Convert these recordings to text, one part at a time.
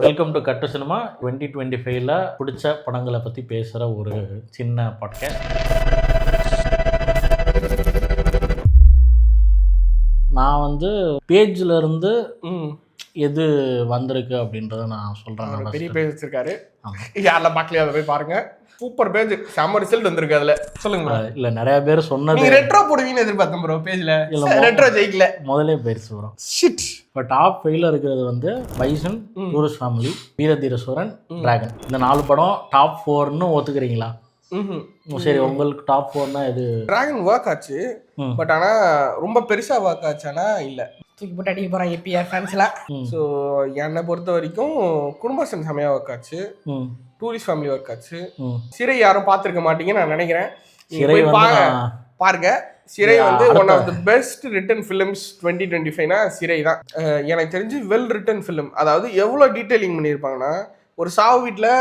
Welcome to கட்டு cinema. 2025ல் பிடிச்ச படங்களை பற்றி பேசுகிற ஒரு சின்ன பாட்காஸ்ட். நான் வந்து பேஜில் இருந்து எது வந்திருக்கு அப்படின்றத நான் சொல்கிறேன். பெரிய பேஜ் வச்சிருக்காரு, யாரெல்லாம் பார்க்கலையா அதை போய் பாருங்க. சூப்பர் பேஜ், செம்ம ரிசல்ட் வந்திருக்கு. அதில் சொல்லுங்க. இல்லை, நிறைய பேர் சொன்னது ரெட்ரோ போடுவீங்கன்னு எதிர்பார்த்தேன் ப்ரோ. பேஜில் ரெட்ரோ ஜெயிக்கல, முதலே பேர் சொல்கிறோம். இப்போ டாப் 5ல் இருக்கிறது வந்து பைசன், டூரிஸ்ட் ஃபேமிலி, வீரதீர சூரன், டிராகன். இந்த 4 படம் டாப் 4ன்னு ஒத்துக்கிறீங்களா? சரி, உங்களுக்கு டாப் 4னா எது? டிராகன் ஒர்க் ஆச்சு, பட் ஆனால் ரொம்ப பெருசாக ஒர்க் ஆச்சானா இல்லை, தூக்கி போட்டு அடிக்க போகிறாங்க ஏபிஆர் ஃபேன்ஸ்லாம். ஸோ என்னை பொறுத்த வரைக்கும் குடும்பஸ்டன் செமையாக ஒர்க் ஆச்சு, டூரிஸ்ட் ஃபேமிலி ஒர்க் ஆச்சு. சிறை யாரும் பார்த்துருக்க மாட்டீங்கன்னு நான் நினைக்கிறேன். சிறை பாருங்க. சிறை வந்து one of the best written films 2025னா சிறை தான். எனக்கு தெரிஞ்சு வெல் ரிட்டன் ஃபிலிம். அதாவது எவ்வளோ டீட்டெயிலிங் பண்ணியிருப்பாங்கன்னா, ஒரு சாவு வீட்டில்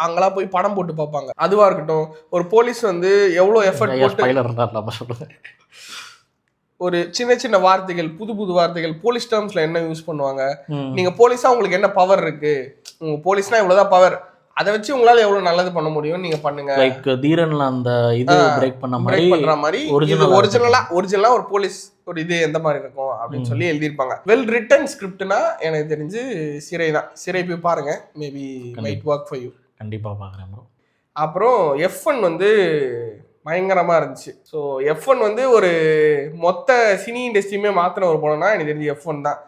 அங்கெல்லாம் போய் படம் போட்டு பார்ப்பாங்க. அதுவாக இருக்கட்டும், ஒரு போலீஸ் வந்து எவ்வளோ எஃபர்ட் போட்டு ஒரு சின்ன சின்ன வார்த்தைகள், புது புது வார்த்தைகள், போலீஸ் டேர்ம்ஸ்ல என்ன யூஸ் பண்ணுவாங்க, நீங்க போலீஸா உங்களுக்கு என்ன பவர் இருக்கு, உங்க போலீஸ்னா இவ்வளவுதான் பவர், அதை வச்சு உங்களால எவ்வளவு நல்லது பண்ண முடியும் நீங்க பண்ணுங்க. லைக் தீரன்ல அந்த இது பிரேக் பண்ற மாதிரி ஒரிஜினலா ஒரு போலீஸ் ஒரு இது எந்த மாதிரி இருக்கும் அப்படின்னு சொல்லி எழுதியிருப்பாங்க. வெல் ரிட்டன் ஸ்கிரிப்ட்னா எனக்கு தெரிஞ்சு சிறை தான். சிறை போய் பாருங்க, maybe might work for you. கண்டிப்பா பாக்குறேன் ப்ரோ. அப்புறம் F1 வந்து பயங்கரமா இருந்துச்சு. ஸோ F1 வந்து ஒரு மொத்த சினி இண்டஸ்ட்ரியுமே மாத்தின ஒரு படம்னா எனக்கு தெரிஞ்சு F1 தான்.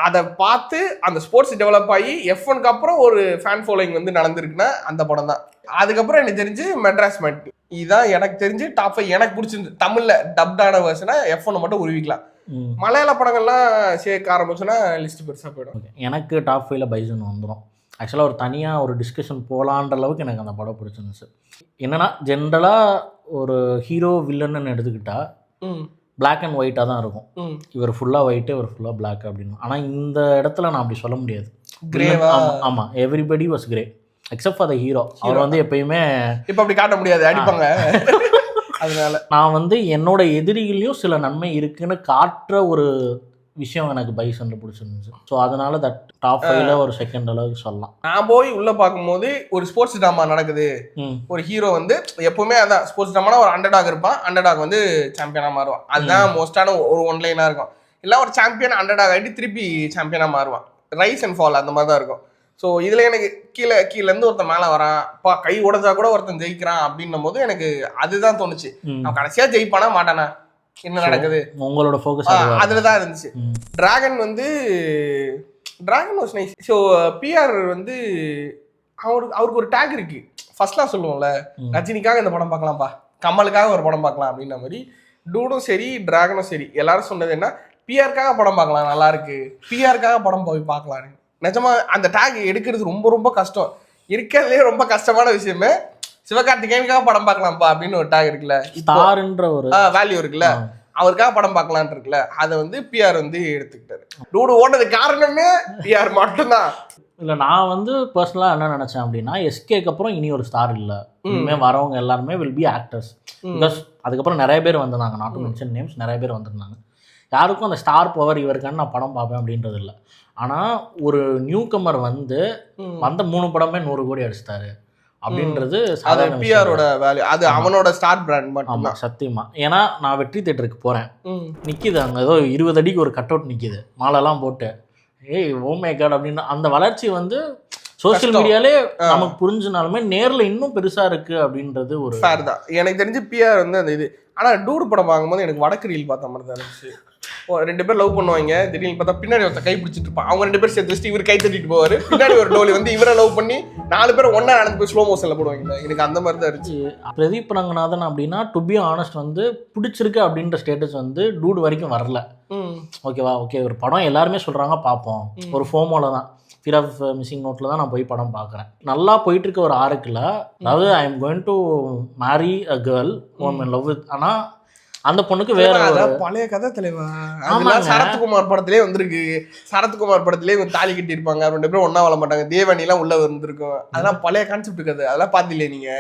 அதை பார்த்து அந்த ஸ்போர்ட்ஸ் டெவலப் ஆகி F1க்கு அப்புறம் ஒரு ஃபேன் ஃபாலோயிங் வந்து நடந்திருக்குன்னா அந்த படம் தான். அதுக்கப்புறம் எனக்கு தெரிஞ்சு மெட்ராஸ் மெட், இதுதான் எனக்கு தெரிஞ்சு டாப் 5 எனக்கு பிடிச்சிருந்து. தமிழ்ல டப்டான வெர்ஷனா F1 மட்டும் உருவிக்கலாம். மலையாள படங்கள்லாம் சேர்க்க ஆரம்பிச்சோன்னா லிஸ்ட் பெருசாக போயிடும். எனக்கு டாப் 5ல பைசன் வந்துடும். ஆக்சுவலாக ஒரு தனியாக ஒரு டிஸ்கஷன் போகலான்ற அளவுக்கு எனக்கு அந்த படம் பிடிச்சிருந்துச்சு. என்னன்னா, ஜென்ரலாக ஒரு ஹீரோ வில்லன்னு எடுத்துக்கிட்டா பிளாக் அண்ட் ஒயிட்டாக தான் இருக்கும். இவர் ஃபுல்லாக ஒயிட்டு, இவர் ஃபுல்லாக பிளாக் அப்படின்னு. ஆனால் இந்த இடத்துல நான் அப்படி சொல்ல முடியாது. ஆமாம், everybody was grey except for the hero. அவர் வந்து எப்பயுமே இப்போ அப்படி காட்ட முடியாது, அடிப்பாங்க. அதனால நான் வந்து என்னோட எதிரிகளையும் சில நன்மை இருக்குன்னு காட்டுற ஒரு விஷயம் எனக்கு பைசன்ல பிடிச்சிருந்துச்சு. ஸோ அதனால தட் டாப் 5ல ஒரு செகண்ட் அளவுக்கு சொல்லலாம். நான் போய் உள்ள பார்க்கும்போது ஒரு ஸ்போர்ட்ஸ் ட்ராமா நடக்குது. ஒரு ஹீரோ வந்து எப்பவுமே அதான் ஸ்போர்ட்ஸ் ட்ராமானா ஒரு அண்டர்டாக் இருப்பான், அண்டர்டாக் வந்து சாம்பியனா மாறுவான். அதுதான் மோஸ்டான ஒரு ஒன்லைனா இருக்கும். இல்லை ஒரு சாம்பியன் அண்டர்டாக் ஆகிட்டு திருப்பி சாம்பியனா மாறுவான். ரைஸ் அண்ட் ஃபால் அந்த மாதிரி தான் இருக்கும். ஸோ இதில் எனக்கு கீழேருந்து ஒருத்தன் மேலே வரான், கை உடஞ்சா கூட ஒருத்தன் ஜெயிக்கிறான் அப்படின்னும் போது எனக்கு அதுதான் தோணுச்சு. அவன் கடைசியாக ஜெயிப்பானா மாட்டானா, என்ன நடக்குது, உங்களோட ஃபோக்கஸ் அதுல தான் இருந்துச்சு. Dragon was nice. So PR வந்து அவருக்கு ஒரு டேக் இருக்கு. ஃபர்ஸ்ட்லாம் சொல்லுவோம்ல, ரஜினிக்காக இந்த படம் பார்க்கலாம்ப்பா, கமலுக்காக ஒரு படம் பார்க்கலாம் அப்படின்ற மாதிரி டூடும் சரி டிராகனும் சரி எல்லாரும் சொன்னது என்ன, பிஆருக்காக படம் பார்க்கலாம், நல்லா இருக்கு, பிஆருக்காக படம் போய் பார்க்கலாம். நிஜமா அந்த டேக் எடுக்கிறது ரொம்ப ரொம்ப கஷ்டம். இருக்கிறதுலே ரொம்ப கஷ்டமான விஷயமே சிவகார்த்திகேயனுக்காக படம் பார்க்கலாம்ப்பா அப்படின்னு ஒரு டேக் இருக்குல்ல, ஸ்டார்ன்ற ஒரு வேல்யூ இருக்குல்ல, அவருக்காக படம் பார்க்கலான் இருக்குல்ல, அதை வந்து பிஆர் வந்து எடுத்துக்கிட்டாரு. டூடு ஓடுறது காரணமே பிஆர் மட்டும்தான். இல்லை, நான் வந்து பர்சனலாக என்ன நினச்சேன் அப்படின்னா, எஸ்கேக்கு அப்புறம் இனி ஒரு ஸ்டார் இல்லை, இனிமேல் வரவங்க எல்லாருமே வில் பி ஆக்டர்ஸ். பிகாஸ் அதுக்கப்புறம் நிறைய பேர் வந்திருந்தாங்க, நாட் டு மென்ஷன் நேம்ஸ், நிறைய பேர் வந்திருந்தாங்க. யாருக்கும் அந்த ஸ்டார் பவர் இவருக்கான நான் படம் பார்ப்பேன் அப்படின்றது இல்லை. ஆனால் ஒரு நியூ கமர் வந்து வந்த 3 படமே 100 கோடி அடிச்சிட்டாரு அப்படின்றது சாதாரண பிஆரோட வேல்யூ. அது அவனோட ஸ்டார் பிராண்ட் மட்டும். ஆமாம், சத்தியமா. ஏன்னா நான் வெற்றி தேட்டருக்கு போகிறேன், நிற்கிது அங்கே ஏதோ 20 அடிக்கு ஒரு கட் அவுட் நிற்கிது, மாலைலாம் போட்டு, ஏய் ஓ மை காட் அப்படின்னு. அந்த வளர்ச்சி வந்து சோசியல் மீடியாலே நமக்கு புரிஞ்சுனாலுமே நேரில் இன்னும் பெருசாக இருக்குது அப்படின்றது ஒரு ஃபேர் தான். எனக்கு தெரிஞ்சு பிஆர் வந்து அந்த இது. ஆனால் டூடு படம் பார்க்கும்போது எனக்கு வடக்கு ரீல் பார்த்த மாதிரி தான் இருந்துச்சு. 2 பேர் லவ் பண்ணுவாங்க, திடீர்னு பார்த்தா பின்னாடி ஒருத்தர் கை பிடிச்சிட்டு இருப்பான், அவங்க 2 பேர் சேர்த்து வச்சுட்டு இவர் கை தட்டிட்டு போவார், பின்னாடி ஒரு டோலி வந்து இவரை லவ் பண்ணி 4 பேர் ஒன்றா நடந்து போய் ஸ்லோ மோஷனில் போடுவாங்க. எனக்கு அந்த மாதிரி தான் இருந்துச்சு. பிரதீப் ரங்கநாதன் அப்படின்னா டு பி ஆனஸ்ட் வந்து பிடிச்சிருக்கு அப்படின்ற ஸ்டேட்டஸ் வந்து டூடு வரைக்கும் வரல. ஓகேவா, ஓகே ஒரு படம் எல்லாருமே சொல்கிறாங்க பார்ப்போம், ஒரு ஃபோமோல தான், ஃபியர் ஆஃப் மிஸ்ஸிங் நோட்டில் தான் நான் போய் படம் பார்க்குறேன். நல்லா போயிட்டு இருக்க ஒரு ஆர்க்கில், அதாவது I am going to marry a girl whom in love with, ஆனால் அந்த பொண்ணுக்கு வேற பழைய கதை தலைவா. சரத்குமார் படத்திலே வந்திருக்கு. சரத்குமார் படத்திலே தாலி கட்டி இருப்பாங்க, 2 பேரும் ஒன்னா வாழ மாட்டாங்க, தேவனிலாம் உள்ள வந்திருக்கும். அதெல்லாம் பழைய கான்செப்ட் கதை, அதெல்லாம் பார்த்தில்லையே நீங்க.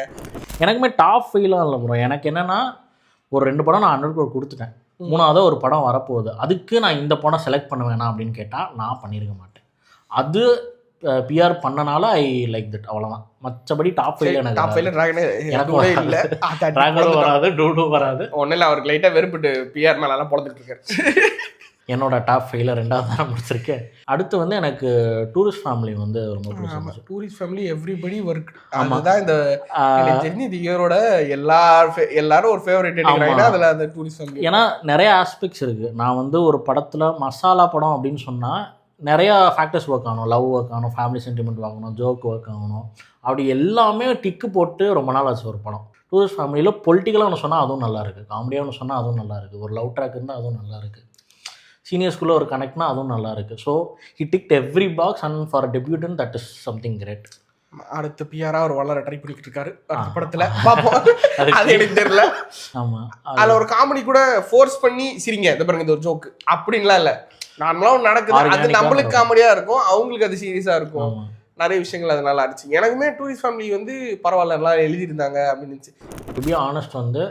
எனக்குமே டாப் 5லாம் இல்லை ப்ரோ. எனக்கு என்னன்னா, ஒரு 2 படம் நான் 100 கோடி கொடுத்துட்டேன், 3ஆவது ஒரு படம் வரப்போகுது, அதுக்கு நான் இந்த படம் செலக்ட் பண்ணுவேனா அப்படின்னு கேட்டால் நான் பண்ணியிருக்க மாட்டேன். அது பிஆர் பண்ணனால ஐ லைக் தட், அவ்வளோதான். மற்றபடி டாப் ஃபைவ்ல எனக்கு டாப் ஃபைவ்ல எனக்கு இல்ல டிராகனும் வராது, டூடும் வராது. ஒன்னும் இல்லை, அவருக்கு லைட்டாக வெறுப்பிட்டு பிஆர் மேலாம் பொழந்துட்டு இருக்காரு. என்னோட டாப் ஃபைவ்ல 2வது தான் முடிச்சிருக்கேன். அடுத்து வந்து எனக்கு டூரிஸ்ட் ஃபேமிலி வந்து ரொம்ப பிடிச்சிருந்துச்சு. Tourist family everybody work. அதுதான் இந்த எனக்கு தெரிஞ்சு இந்த இயரோட எல்லாரும் ஒரு ஃபேவரட் எடுக்கிறாங்கன்னா அதில் அந்த டூரிஸ்ட் ஃபேமிலி. ஏன்னா நிறைய ஆஸ்பெக்ட்ஸ் இருக்குது. நான் வந்து ஒரு படத்தில் மசாலா படம் அப்படின்னு சொன்னால் நிறையா ஃபேக்டர்ஸ் ஒர்க் ஆகணும். லவ் ஒர்க் ஆகணும், ஃபேமிலி சென்டிமெண்ட் ஆகணும், ஜோக் ஒர்க் ஆகணும். அப்படி எல்லாமே டிக்கு போட்டு ரொம்ப நாள் ஆச்சு ஒரு படம். டூரிஸ்ட் ஃபேமிலியில் பொலிட்டிக்கலாக ஒன்று சொன்னால் அதுவும் நல்லாயிருக்கு, காமெடியாக ஒன்று சொன்னால் அதுவும் நல்லாயிருக்கு, ஒரு லவ் ட்ராக் இருந்தால் அதுவும் நல்லாயிருக்கு, சீனியர்ஸ்குள்ளே ஒரு கனெக்ட்னா அதுவும் நல்லாயிருக்கு. So he ticked every box and for debutant that is something great. அடுத்து பிஆரா ஒரு வளர ட்ரை பண்ணிக்கிட்டு இருக்காரு அடுத்த படத்தில் பார்ப்போம். அது எனக்கு தெரியல. ஆமாம், அதில் ஒரு காமெடி கூட ஃபோர்ஸ் பண்ணி சிரிங்க இந்த பாருங்க இது ஒரு ஜோக்கு அப்படின்லாம் இல்லை, நார்மலாக ஒன்று நடக்குது. அது நம்மளுக்கு காமெடியாக இருக்கும், அவங்களுக்கு அது சீரியஸாக இருக்கும். நிறைய விஷயங்கள் அது நல்லா இருந்துச்சு. எனக்குமே டூரிஸ்ட் ஃபேமிலி வந்து பரவாயில்ல, நல்லா எழுதியிருந்தாங்க அப்படின்னு இருந்துச்சு. டு பி ஆனஸ்ட் வந்து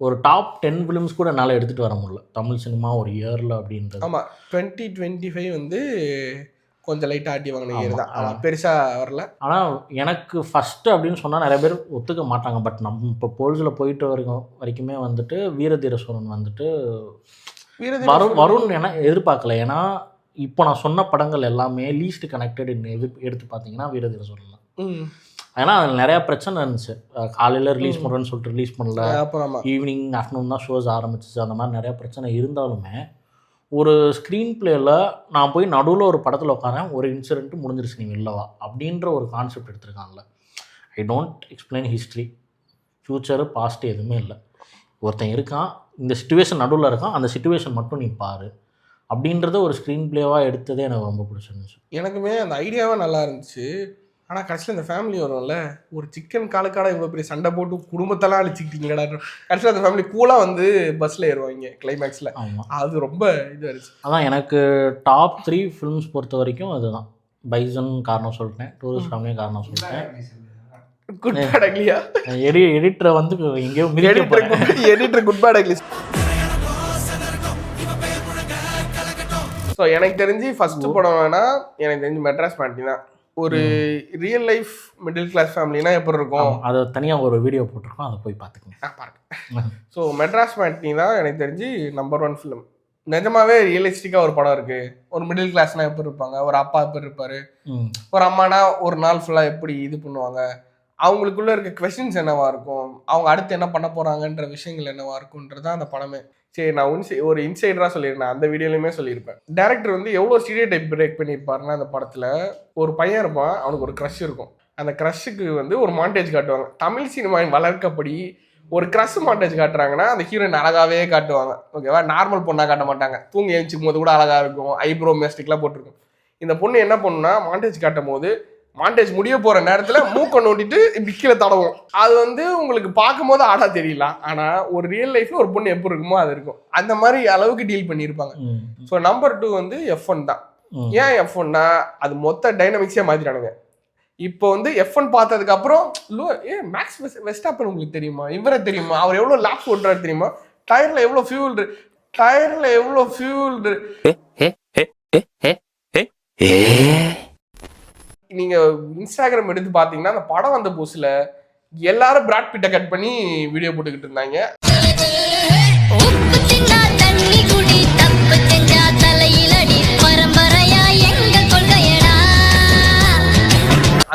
ஒரு டாப் 10 ஃபிலிம்ஸ் கூட என்னால் எடுத்துகிட்டு வர முடியல தமிழ் சினிமா ஒரு இயரில் அப்படின்றது. ஆமாம், 2025 வந்து கொஞ்சம் லைட்டாக ஆட்டி வாங்கின இயர் தான், ஆனால் பெருசாக வரல. ஆனால் எனக்கு ஃபஸ்ட்டு அப்படின்னு சொன்னால் நிறைய பேர் ஒத்துக்க மாட்டாங்க. பட் நம்ம இப்போ போல்ஸில் போயிட்டு வரைக்குமே வந்துட்டு வீரதீர சூரன் வந்துட்டு வருண் ஏன்னா எதிர்பார்க்கல. ஏன்னா இப்போ நான் சொன்ன படங்கள் எல்லாமே லீஸ்ட் கனெக்டட் எடுத்து பார்த்தீங்கன்னா வீரதீர சூரன் தான். ஏன்னா அதில் நிறையா பிரச்சனை இருந்துச்சு. காலையில் ரிலீஸ் பண்ணுறேன்னு சொல்லிட்டு ரிலீஸ் பண்ணல, ஈவினிங் ஆஃப்டர்நூன் தான் ஷோஸ் ஆரம்பிச்சிச்சு. அந்த மாதிரி நிறையா பிரச்சனை இருந்தாலுமே ஒரு ஸ்க்ரீன் பிளேயில் நான் போய் நடுவில் ஒரு படத்தில் உட்காரேன், ஒரு இன்சிடென்ட்டு முடிஞ்சிருச்சு, நீ இல்லவா அப்படின்ற ஒரு கான்செப்ட் எடுத்திருக்காங்கல்ல. I don't explain history, future past எதுவுமே இல்லை. ஒருத்தன் இருக்கான், இந்த சிச்சுவேஷன் நடுவில் இருக்கான், அந்த சிச்சுவேஷன் மட்டும் நீ பாரு அப்படின்றத ஒரு ஸ்க்ரீன் பிளேவாக எடுத்ததே எனக்கு ரொம்ப பிடிச்சிருந்துச்சு. எனக்குமே அந்த ஐடியாவே நல்லா இருந்துச்சு. ஆனால் கடைசியில் இந்த ஃபேமிலி வரும்ல, ஒரு சிக்கன் காலுக்காட இவ்வளோ பெரிய சண்டை போட்டு குடும்பத்தெல்லாம் அழிச்சிக்கிட்டீங்களா, கடைசியில் அந்த ஃபேமிலி கூலாக வந்து பஸ்ஸில் ஏறுவாங்க கிளைமேக்ஸில். அது ரொம்ப இதாக இருந்துச்சு. அதான் எனக்கு டாப் 3 ஃபிலிம்ஸ் பொறுத்த வரைக்கும் அதுதான். பைசன் காரணம் சொல்லிட்டேன், டூரிஸ்ட் ஃபேமிலியும் காரணம் சொல்லிட்டேன். குட் பேட் அக்லியா எடிட்டரை வந்து எங்கேயோ editor good bad ugly. So எனக்கு தெரிஞ்சு ஃபஸ்ட்டு படம் வேணா எனக்கு தெரிஞ்சு மெட்ராஸ் மேட்னி தான். ஒரு ரியல் லைஃப் மிடில் கிளாஸ் ஃபேமிலினா எப்படி இருக்கும், அதை தனியாக ஒரு வீடியோ போட்டிருக்கோம், அதை போய் பார்த்துக்கோங்க. பாருங்க. ஸோ மெட்ராஸ் மேட்னி தான் எனக்கு தெரிஞ்சு நம்பர் 1 ஃபிலிம். நிஜமாவே ரியலிஸ்டிக்காக ஒரு படம் இருக்குது. ஒரு மிடில் கிளாஸ்னால் எப்படி இருப்பாங்க, ஒரு அப்பா எப்படி இருப்பார், ஒரு அம்மானா ஒரு நாள் ஃபுல்லாக எப்படி இது பண்ணுவாங்க, அவங்களுக்குள்ளே இருக்க கொஸ்டின்ஸ் என்னவா இருக்கும், அவங்க அடுத்து என்ன பண்ண போகிறாங்கன்ற விஷயங்கள் என்னவா இருக்குன்றது தான் அந்த படமே. சரி, நான் ஒரு இன்சைடராக சொல்லியிருந்தேன், அந்த வீடியோலையுமே சொல்லியிருப்பேன். டேரக்டர் வந்து எவ்வளோ ஸ்டீரியோ டைப் பிரேக் பண்ணியிருப்பாருன்னா அந்த படத்தில் ஒரு பையன் இருப்பான், அவனுக்கு ஒரு க்ரஷ் இருக்கும். அந்த க்ரஷ்ஷுக்கு வந்து ஒரு மாண்டேஜ் காட்டுவாங்க. தமிழ் சினிமாவின் வளர்க்கப்படி ஒரு க்ரஷ் மாண்டேஜ் காட்டுறாங்கன்னா அந்த ஹீரோயின் அழகாகவே காட்டுவாங்க, ஓகேவா. நார்மல் பொண்ணாக காட்ட மாட்டாங்க, தூங்கி எழுச்சிக்கும் போது கூட அழகாக இருக்கும், ஐப்ரோ மேஸ்டிக்லாம் போட்டிருக்கும். இந்த பொண்ணு என்ன பண்ணுன்னா மாண்டேஜ் காட்டும் போது மாண்டேஜ் முடிய போகிற நேரத்தில் மூக்கை நோண்டிட்டு இப்படி கீழே தடவும். அது வந்து உங்களுக்கு பார்க்கும்போது ஆடா தெரியலாம், ஆனால் ஒரு ரியல் லைஃப்பில் ஒரு பொண்ணு எப்படி இருக்குமோ அது இருக்கும். அந்த மாதிரி அளவுக்கு டீல் பண்ணியிருப்பாங்க. ஸோ நம்பர் 2 வந்து F1 தான். ஏன் F1னா அது மொத்த டைனமிக்ஸே மாற்றிட்டானுங்க. இப்போ வந்து F1 பார்த்ததுக்கப்புறம் மேக்ஸ் வெஸ்டாப்பன் உங்களுக்கு தெரியுமா, இவரை தெரியுமா, அவர் எவ்வளோ லாப்ஸ் ஓட்டுறாரு தெரியுமா, டயரில் எவ்வளோ ஃபியூல் நீங்க இன்ஸ்டாகிராம் எடுத்து பாத்தீங்கன்னா அந்த படம் வந்த புதுசுல எல்லாரும் பிராட் பிட்டை கட் பண்ணி வீடியோ போட்டுக்கிட்டு இருந்தாங்க.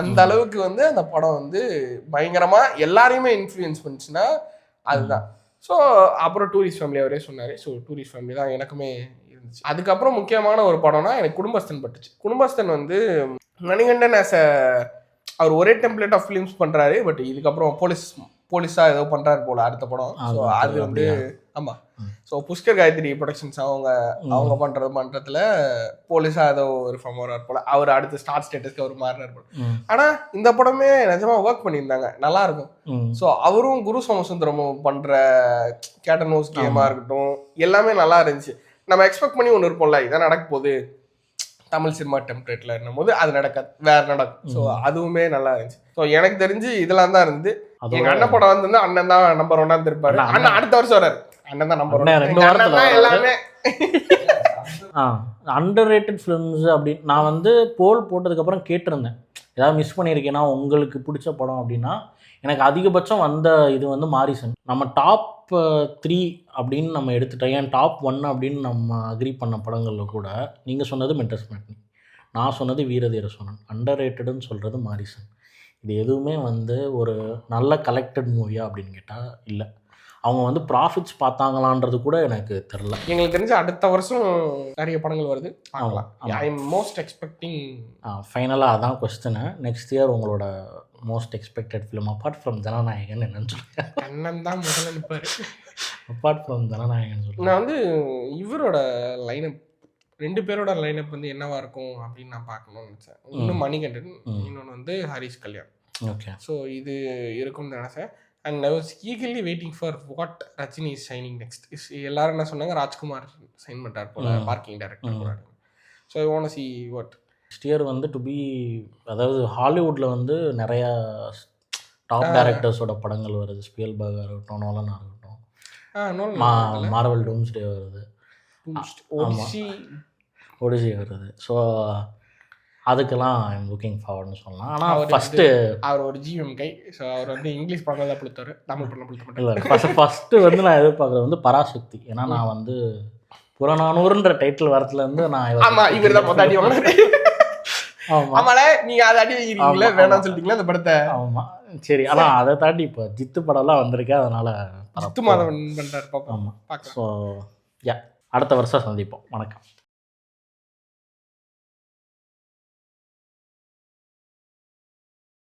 அந்த அளவுக்கு வந்து அந்த படம் வந்து பயங்கரமா எல்லாரையுமே இன்ஃப்ளூயன்ஸ் பண்ணுச்சுன்னா அதுதான். ஸோ அப்புறம் டூரிஸ்ட் ஃபேமிலி அவரே சொன்னார். ஸோ டூரிஸ்ட் ஃபேமிலி தான் எனக்குமே இருந்துச்சு. அதுக்கப்புறம் முக்கியமான ஒரு படம்னா எனக்கு குடும்பஸ்தன் பட்டுச்சு. குடும்பஸ்தன் வந்து மணிகண்டன் அவர் ஒரே டெம்ப்ளேட் ஆஃப் ஃபிலிம்ஸ் பண்ணுறாரு. பட் இதுக்கப்புறம் போலீஸாக ஏதோ பண்ணுறாரு போல அடுத்த படம். ஸோ அது வந்து ஆமாம். ஸோ புஷ்கர் காயத்ரி ப்ரொடக்ஷன்ஸ் அவங்க பண்ணுறதுல போலீஸாக ஏதோ ஒரு ஃபார்ம் வர்றாரு போல. அவர் அடுத்து ஸ்டார் ஸ்டேட்டஸ்க்கு அவர் மாறினார் போல. ஆனால் இந்த படமே நிஜமாக ஒர்க் பண்ணியிருந்தாங்க, நல்லா இருக்கும். ஸோ அவரும் குரு சோமசுந்தரமும் பண்ணுற கேட்டனோஸ் கேமாக இருக்கட்டும் எல்லாமே நல்லா இருந்துச்சு. நம்ம எக்ஸ்பெக்ட் பண்ணி ஒன்று இருப்போம்ல, இதான் நடக்க போகுது தமிழ் சினிமா டெம்ப்ளேட்ல என்னும் போது அது நடக்காது, வேற நடக்கும். ஸோ அதுவுமே நல்லா இருந்துச்சு. ஸோ எனக்கு தெரிஞ்சு இதெல்லாம் தான் இருந்து. எங்க அண்ணன் படம் வந்து அண்ணன் தான் நம்பர் 1 இருப்பாரு. அண்ணன் அடுத்த வருஷம் வர்றாரு, அண்ணன் தான் நம்பர் 1 எல்லாமே அண்டர் ரேட்டட் ஃபிலிம்ஸ் அப்படின்னு நான் வந்து போல் போட்டதுக்கப்புறம் கேட்டிருந்தேன், ஏதாவது மிஸ் பண்ணியிருக்கேன்னா உங்களுக்கு பிடிச்ச படம் அப்படின்னா. எனக்கு அதிகபட்சம் வந்த இது வந்து மாரிசன். நம்ம டாப் 3 அப்படின்னு நம்ம எடுத்துட்டோம், ஏன் டாப் 1 அப்படின்னு நம்ம அக்ரி பண்ண படங்களில் கூட நீங்கள் சொன்னது மென்டஸ் மேட்னி, நான் சொன்னது வீரதீர சோழன். அண்டர் ரேட்டடுன்னு சொல்கிறது மாரிசன். இது எதுவுமே வந்து ஒரு நல்ல கலெக்டட் மூவியா அப்படின்னு கேட்டால் இல்லை. அவங்க வந்து ப்ராஃபிட்ஸ் பார்த்தாங்களான்றது கூட எனக்கு தெரில. எங்களுக்கு தெரிஞ்ச அடுத்த வருஷம் நிறைய படங்கள் வருது, பார்க்கலாம். I am most expecting. ஃபைனலாக அதான் கொஸ்டினு. நெக்ஸ்ட் இயர் உங்களோட most expected film apart from Jananayagan என்னன்னு சொல்லுங்கள். கண்ணன் தான் முதல்ல நிற்பார். அப்பார்ட் ஃப்ரம் ஜனநாயகன் சொல்லுங்கள். நான் வந்து இவரோட லைனப் 2 பேரோட லைனப் வந்து என்னவா இருக்கும் அப்படின்னு நான் பார்க்கணும்னு நினச்சேன். இன்னும் மணிகண்டன், இன்னொன்று வந்து ஹரிஷ் கல்யாண். ஓகே. ஸோ இது இருக்கும்னு நினச்சேன். And I was eagerly waiting for what Rajini is signing next. எல்லாரும் என்ன சொன்னாங்க, ராஜ்குமார் சைன் பண்ணுறாரு போல பார்க்கிங் டைரக்டர் கூட. So I want to see what next year வந்து டு பி, அதாவது ஹாலிவுட்டில் வந்து நிறையா டாப் டைரக்டர்ஸோட படங்கள் வருது. ஸ்பீல்பர்க் இருக்கட்டும், நோலனாக இருக்கட்டும், மார்வல் டூம்ஸ்டே வருது, ஒடிசி வருது. ஸோ அதுக்கெல்லாம் ஐம் லுக்கிங் ஃபார்வர்ட்னு சொல்லலாம். ஆனால் ஃபஸ்ட்டு அவர் ஒரு ஜிஎம் கை. ஸோ அவர் வந்து இங்கிலீஷ் படம் தான் பிடித்தார், தமிழ் படம் பிடித்த மாட்டார். இல்லை, ஃபஸ்ட்டு வந்து நான் எதிர்பார்க்குறது வந்து பராசக்தி. ஏன்னா நான் வந்து புறநானூறுன்ற டைட்டில் வரத்துலேருந்து நான் ஆமாம் இவர் தான் மொத்தம் அடி வாங்கினாரு. ஆமால நீங்கள் அதை அடி வைக்கிறீங்களே வேணாம்னு சொல்லிட்டீங்களா அந்த படத்தை. ஆமாம் சரி. ஆனால் அதை தாண்டி இப்போ ஜித்து படம்லாம் வந்திருக்கு, அதனால் ஜித்து மாதவன் பண்ணுறாரு பார்ப்போம். ஆமாம். ஸோ அடுத்த வருஷம் சந்திப்போம். வணக்கம்.